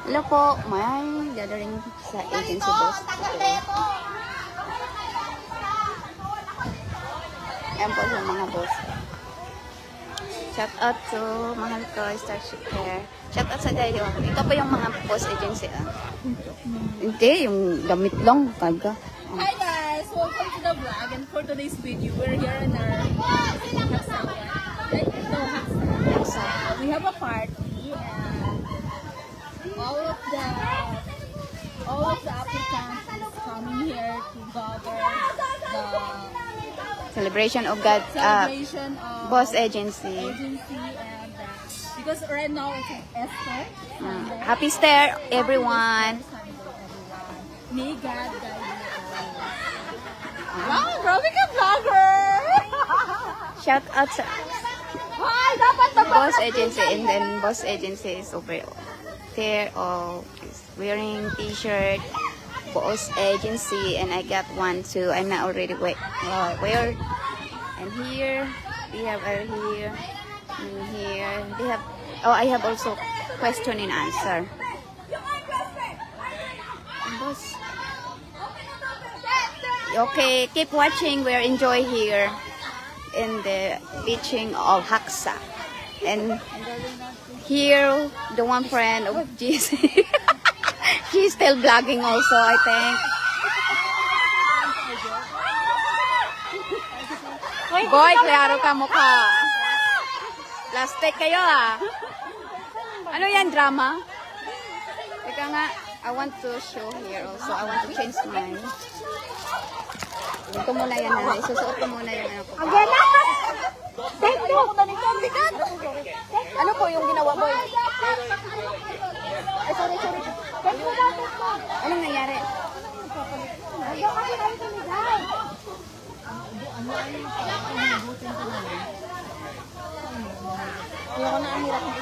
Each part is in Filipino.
Hello po, may gathering sa agency boss. Yan po yung mga boss. Shout out to mahal ko, Starship Hair. Shout out sa Daily One. Ito po yung mga boss agency. Hindi, yung damit lang. Kaga. Hi guys! Welcome to the vlog, and for today's video, we're here in our Haksa. We have a party and all of the applicants is coming here to gather the Celebration of God, celebration of boss agency. and because right now it's Esther. Happy Star, everyone. May God guide you all. Wow, grabe ka vlogger! Shout out sa Hi, dapat boss agency, and then boss agency is over there. Oh, is wearing t-shirt. Boss agency, and I got one too. I'm not already wear. And here we have here and here they have. Oh, I have also question and answer. Boss. Okay, keep watching. We're enjoy here in the beaching of Haksa. And here, the one friend of Jesus. She's still vlogging also, I think. Boy, klaro ka mukha. Plastic kayo ah. Ano yan, drama? Teka nga, I want to show here also. I want to change mine. Ito muna yan na. Isusuot ko muna yung ano ko. Ano po yung ginawa mo? Ay, sorry. Anong nangyari? Ayoko na ang hirap ng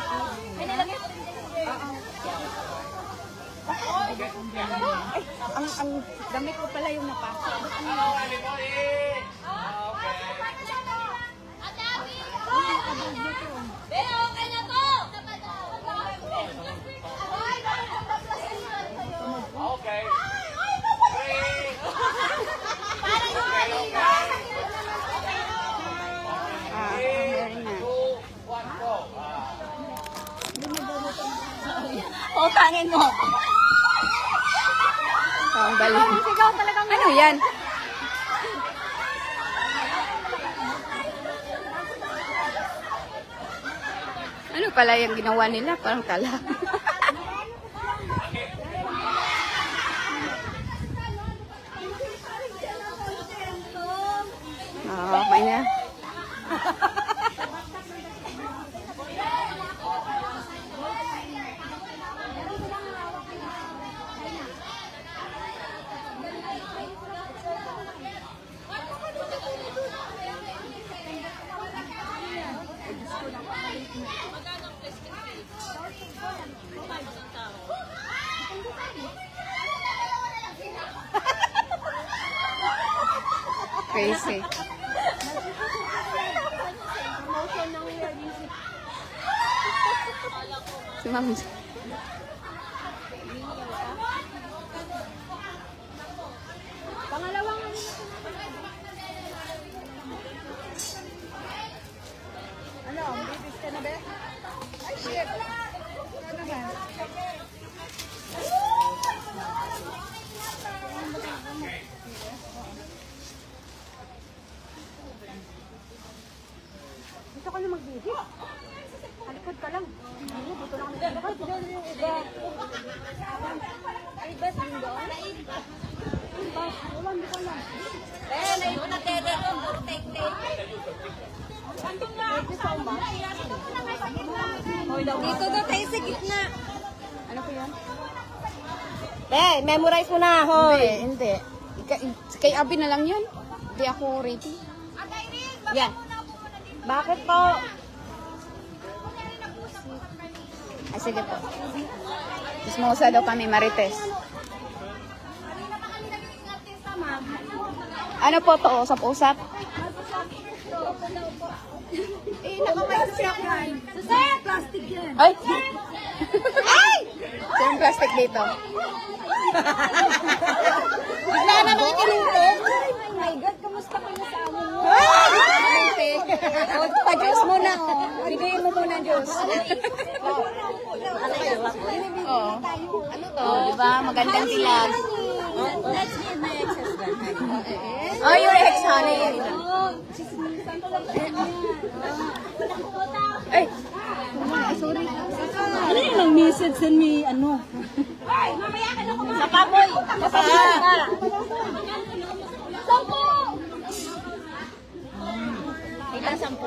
Ang damit ko pala yung napasok. Utangin mo. Ang balik. Ano yan? Ano pala yung ginawa nila? Parang kala. Oh, may na. Crazy. Si Ma'am. Pangalawang ano, bibis ka na ba? Ay, shit. Ano ba? Gusto ko na magbibis. Halikod ka lang. Ano, dito lang ako. Bakit dito yung iba? Ay, bas, yung doon? Bas, wala, hindi ko lang. Eh, naibo na tete ko, puro tek-tek. Thank you so much. Dito daw tayo sa gitna. Ano ko yan? Memorize mo na, hoy. Hindi. Kay Abi na lang yun. Hindi ako ready. Yan. Bakit po? Ay, sige po. Chismosa daw kami, Marites. Ano po to? Usap-usap? Eh, nakamay sa yan. Sa plastic yan. Ay! Ay! plastic dito. Bigla na mga tinutog. Oh my God, kamusta kayo sa amin mo? Pa-juice muna, oh. Bigayin mo muna juice. Oo. Ano to? Di ba? Magandang dilag. That's me and my ex-husband. Oh, your ex, honey. Ay! Sorry. Ano yung nag-message sa me, ano? Sa paboy.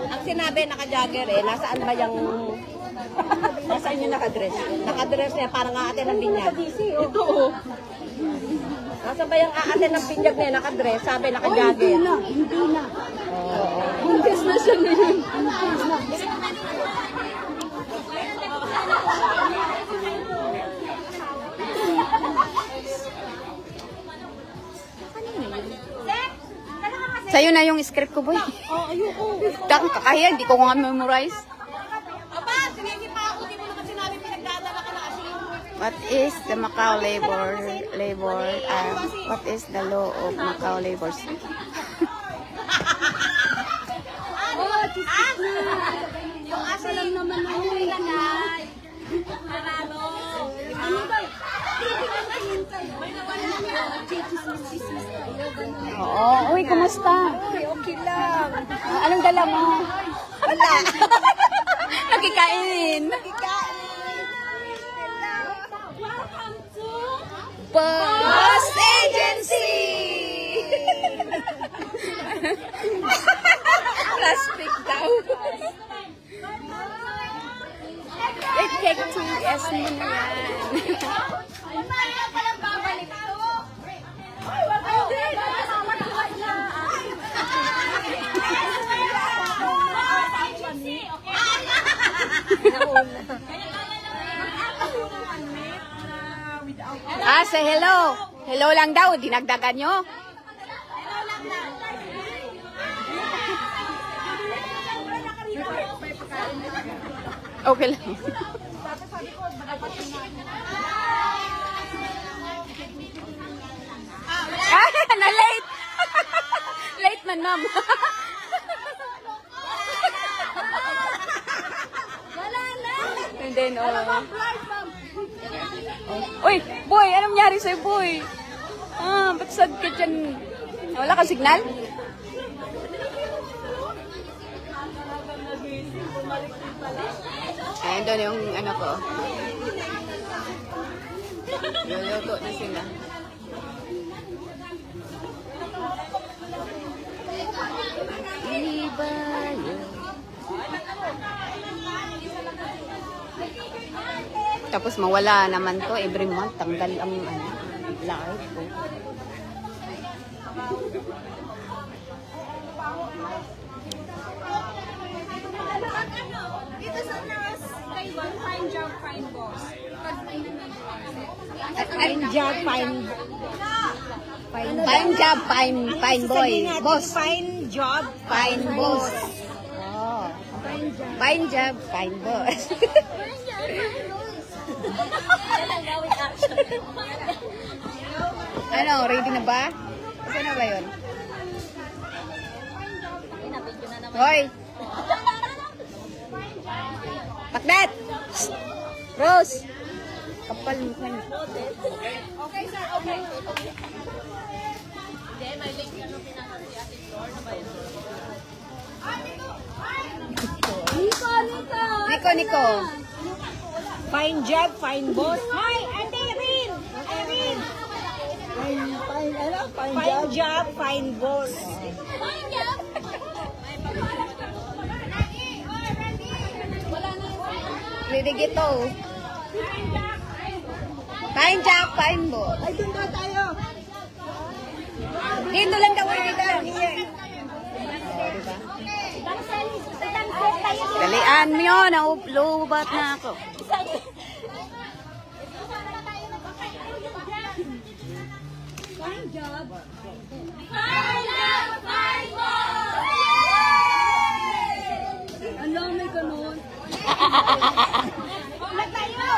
Ang sinabi naka-jogger eh, nasaan ba yung... Nasaan yung nakadress? Nakadress niya, parang aatin ng binyag. Ito oh. Nasaan ba yung aatin ng binyag niya, nakadress? Sabi, naka-jogger. Hindi na. Buntis na siya ngayon. Sa'yo na yung script ko, boy. Oh, ayoko. Kakahiya, hindi ko nga memorize. Aba, sinisi pa ako, di mo naman sinabi pinagdadala ka na kasi yung... What is the Macau what is the law of Macau labor? Yung asa lang naman ako ilagay. Panalo. Ano ba? Oo. Uy, kumusta? Okay lang. Anong dala mo? Wala. Nakikain. Welcome to... Boss Agency! Plastic daw. Take 2S mo na yan. Mamaya palang babalik to. Say hello. Hello lang daw, dinagdagan nyo. Okay lang. Na-late. Late man, ma'am. And then, Uy, boy, anong nangyari sa'yo, boy? Ba't sad ka dyan? Wala kang signal? Ayan doon yung ano ko. Luluto na sila. Iba yun. Tapos mawala naman to every month. Tanggal ang live ko. Dito sa nurse, Taiwan, fine job, fine boss. Fine job, fine boy. Boss. Fine job, Fine boss. Oh. Fine job, fine boss. Ano, ready na ba? Kasi na ba yun? Hoy! Pakdat! Rose! Kapal mo ka niya. Okay, sir, okay. Nico. Fine job, fine boss. Hi, Ate Erin! Erin! Fine job, fine boss. Fine job! Ready gito. Fine job, fine boss. Ay, doon ba tayo? Dito lang daw, dito lang. Here. Dalian mo yun, naulobat na ako. Fine job. Fine job, fine boss! Alam, may ganun. Ulat tayo!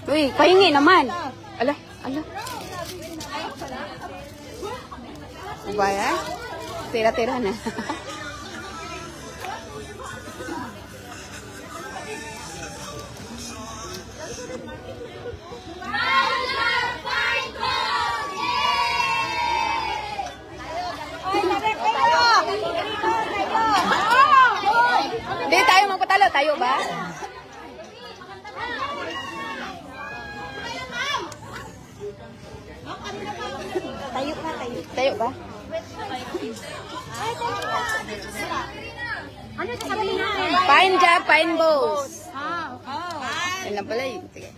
Uy, pahingi naman. Ala, ala. Diba yan? Tira-tira na. Hindi tayo magpatalo. Tayo ba? Tayo ka, tayo. Tayo ba? Ano ito sabi na? Pine job, pine bows. Yan lang pala yun. Sige.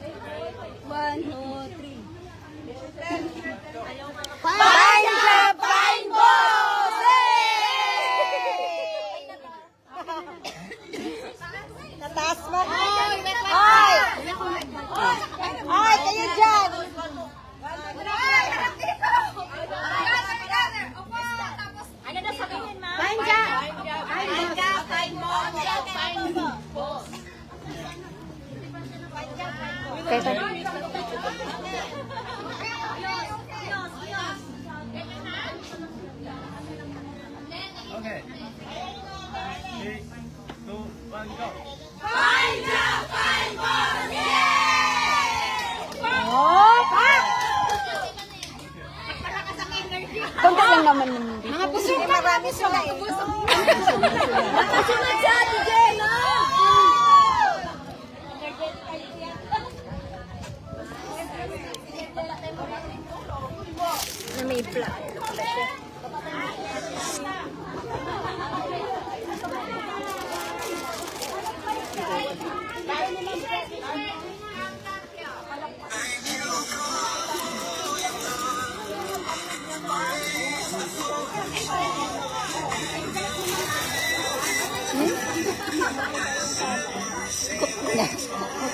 1, 2, 3. Pine job, pine bows! Nataas mo. Ay! Ay, kayo dyan! Ano na sabihin, ma? Fine job! Fine job! Fine boss! Okay, tayo. Okay. 3, 2, 1, go. Konti lang naman naman dito. Mga puso, marami sila eh. Nakasunod sa atin, Jen! Na may fly.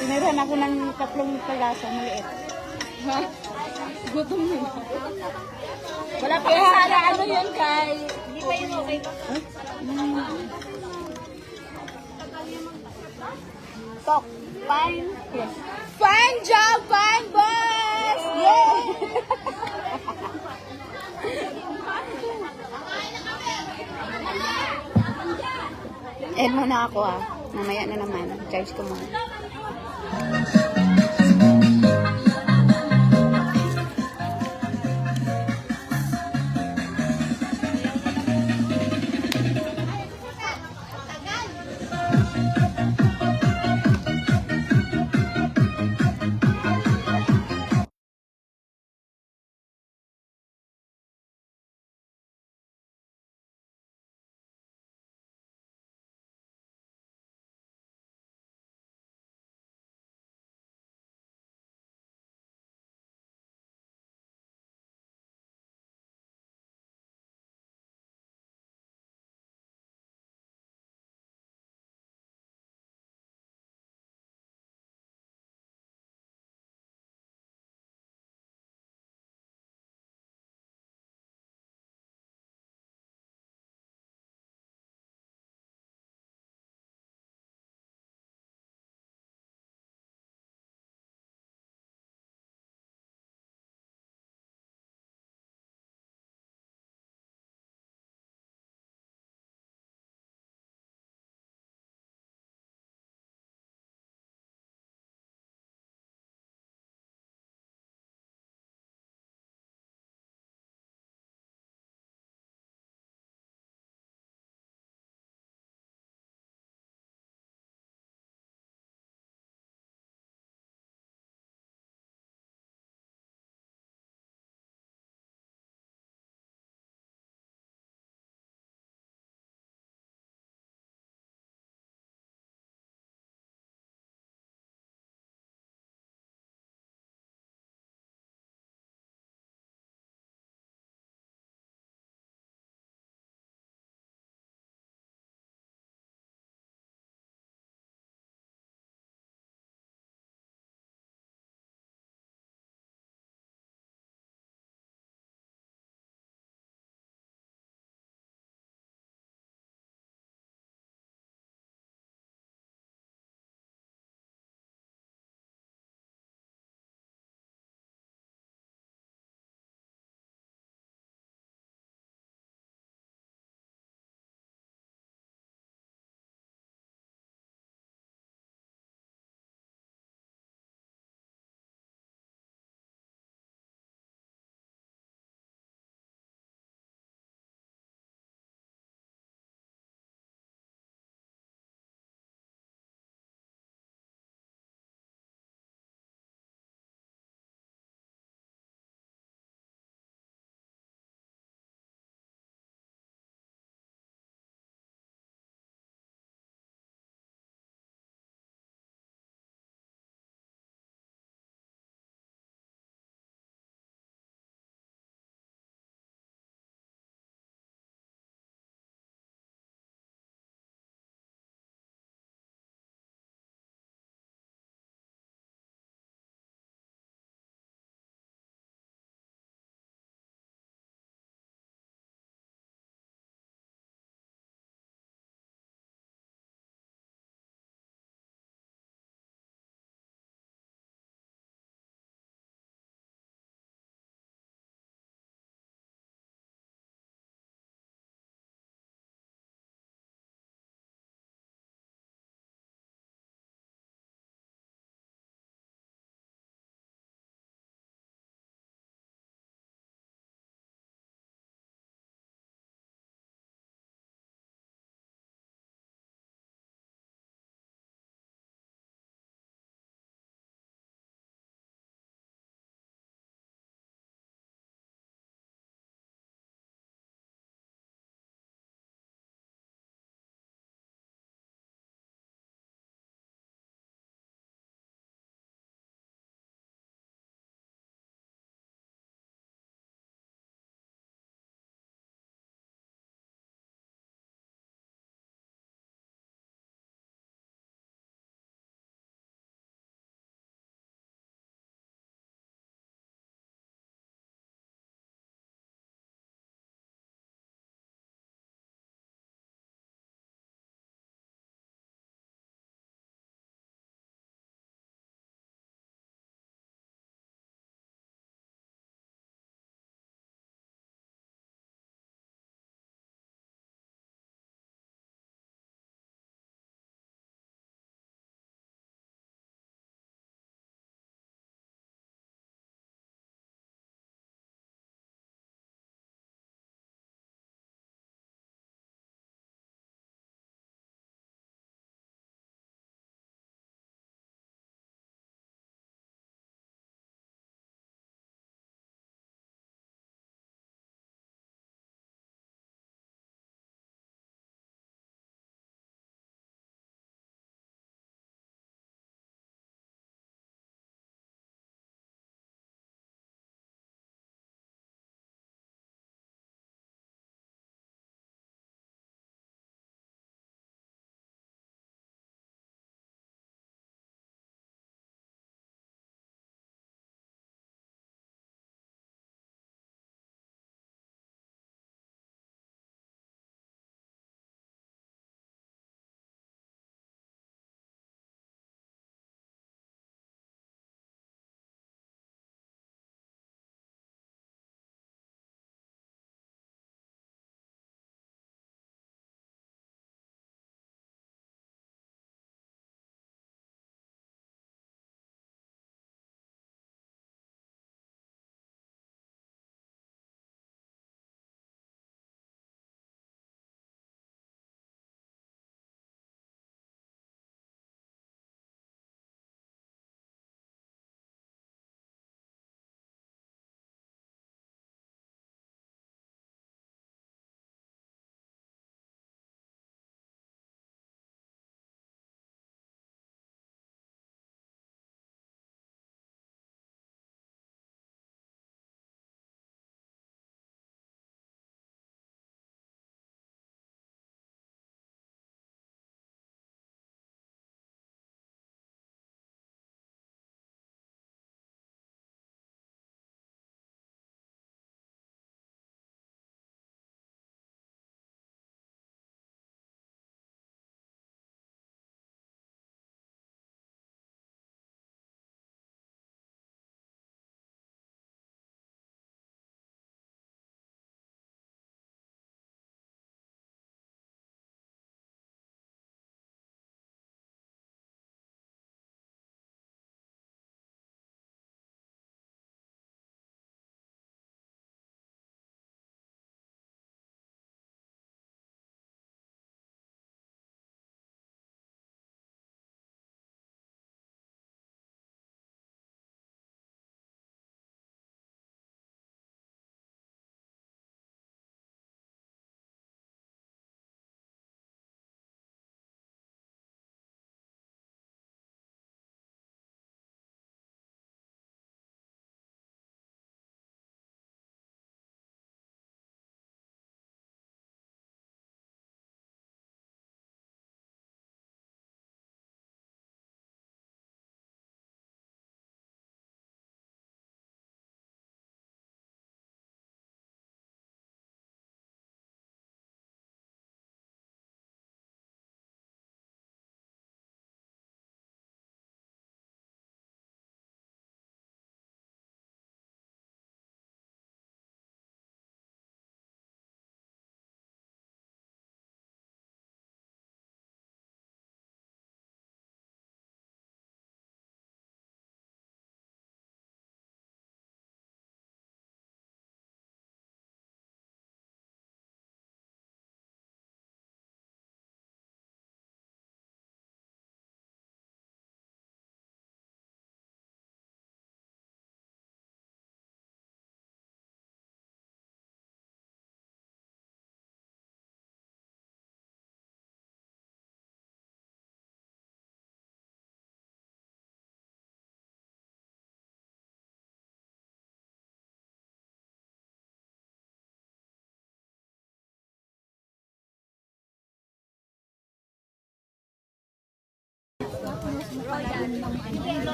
Tinirahan ako ng 3 palasa, maliit. Ha? Gutom yun. Wala pa yung sana ano yun kay... Hindi pa yun okay pa. Talk. Fine. Yes. Fine job, fine boss! Yay! End muna ako Mamaya na naman. Charge ko muna.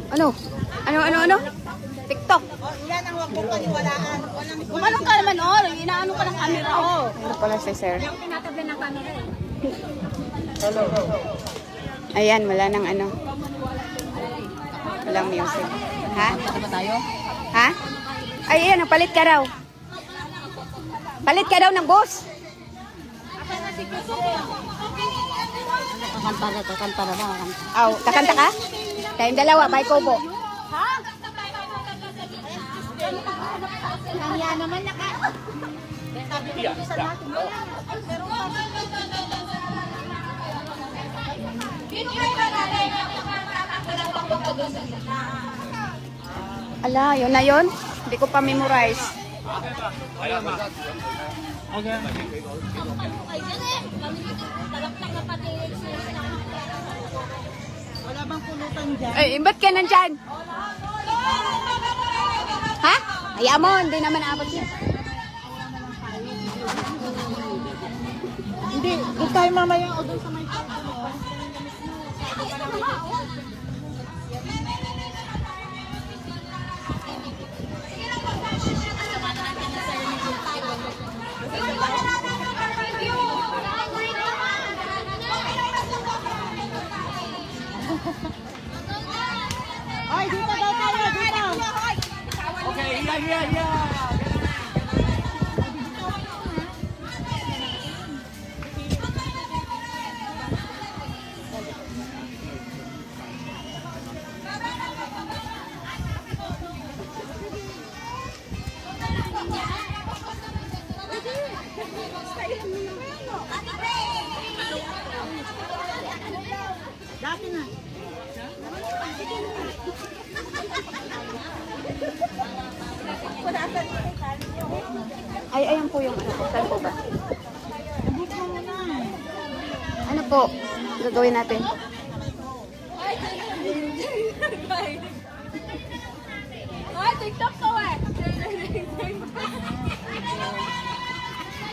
Ano? Ano? TikTok. Yan ang wag mong paniwalaan. Gumanong ka naman, oh. Inaano ka ng camera, oh. Ano pala si sir? Tinatablan ng camera, eh. Ayan, wala nang ano. Walang music. Ha? Ba tayo? Ha? Ay, ayan, palit ka raw. Palit ka daw ng boss. Kakanta na ba? Aw, kakanta ka? Tayong dalawa, bye Kobo. Kaya naman naka... Ala, yun na yun? Hindi ko pa memorize. Wala bang pulutan dyan? Ay, ba't ka nandyan? Ha? Ayaw mo, hindi naman abot yan. Hindi, doon tayo mamaya o doon sa may pagbulo. Ay, dito daw tayo, dito. Okay, here. Dati na. Ay, ayan po yung ano. Saan po ba? Ano po? Gagawin natin. Ay, TikTok ko, eh.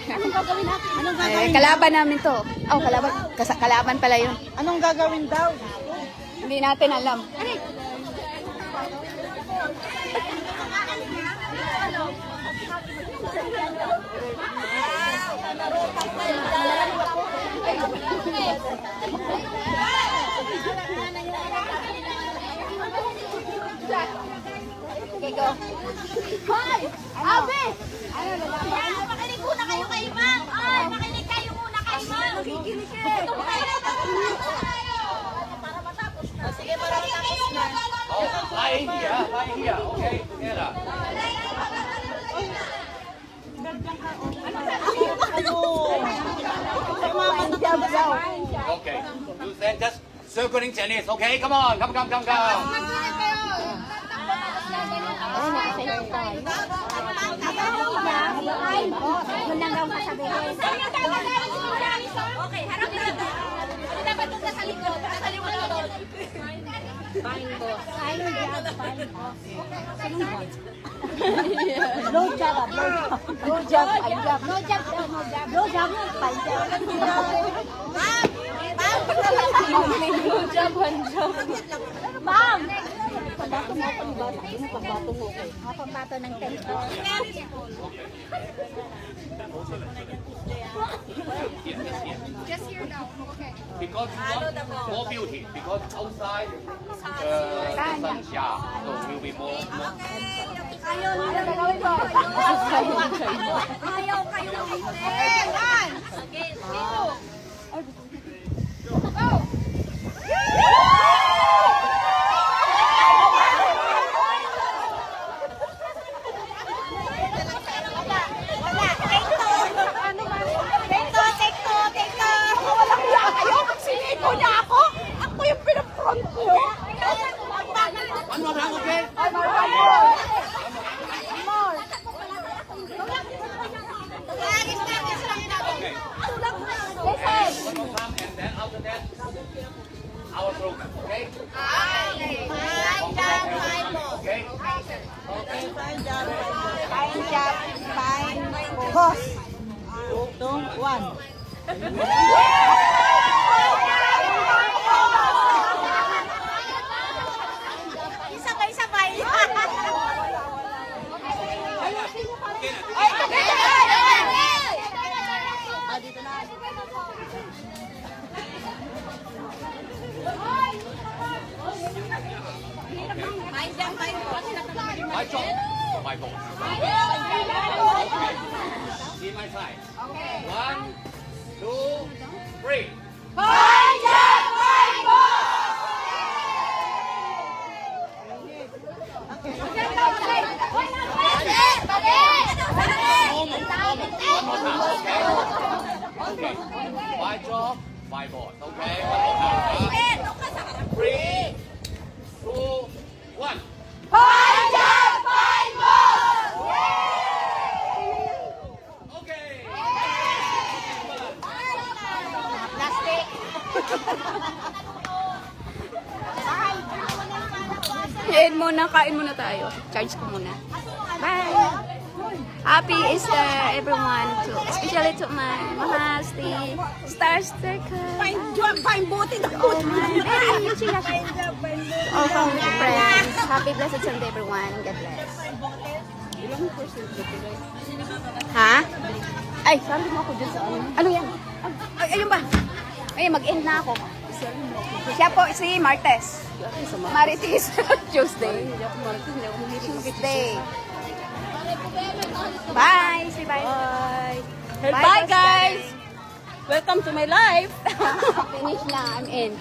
Anong gagawin natin? Anong Ay, kalaban namin to. Oh, kalaban pala yun. Anong gagawin daw? Hindi natin alam. Okay, go. Hoy! Abe! Makinig muna kayo kay Ma'am! Ay, makinig kayo muna kay Ma'am! Makikinig eh! Para matapos na. Sige, para matapos na. Lie here. Okay, together. Okay, you then just circling Chinese. Okay, come on. Yun lang daw sasabihin. Okay, harap na. Ano dapat doon sa likod? Sa likod doon. Blow job, blow job. No job daw, no job. Blow job, fine job. Ma'am! Pagbato mo ako ni Bato. Pagbato mo ako. Pagbato ng tento. Just here now. Okay. Because we want more beauty. Because outside the sun shine, so will be more. Ayaw nila gagawin ko. Ayaw kayo mag-intend. Again, One more time, okay? One more time, and then after that, our program, okay? Okay? Fine job, fine. Boss. 2, 1. By job, by boss. See my side. Okay. 1, 2, 3. Almost. One more time, okay? Okay. By job, by boss. Okay, one more time. 3, 2, 1. Okay. Kain muna, kain muna tayo. Charge ko muna. Bye! Happy Easter, everyone, especially to my mahal, Star Sticker. Fine buti na Oh my all family friends. Happy blessed Sunday, everyone. God bless. Ha? Ay, sabi mo ako dyan sa ano. Ano yan? Ay, ayun ba? Ay, mag-end na ako. Siya po si Martes. Marites. Tuesday. Tuesday. Bye. Say bye. Bye. Bye, Bye, guys. guys. Welcome to my life. Finish na. I'm end.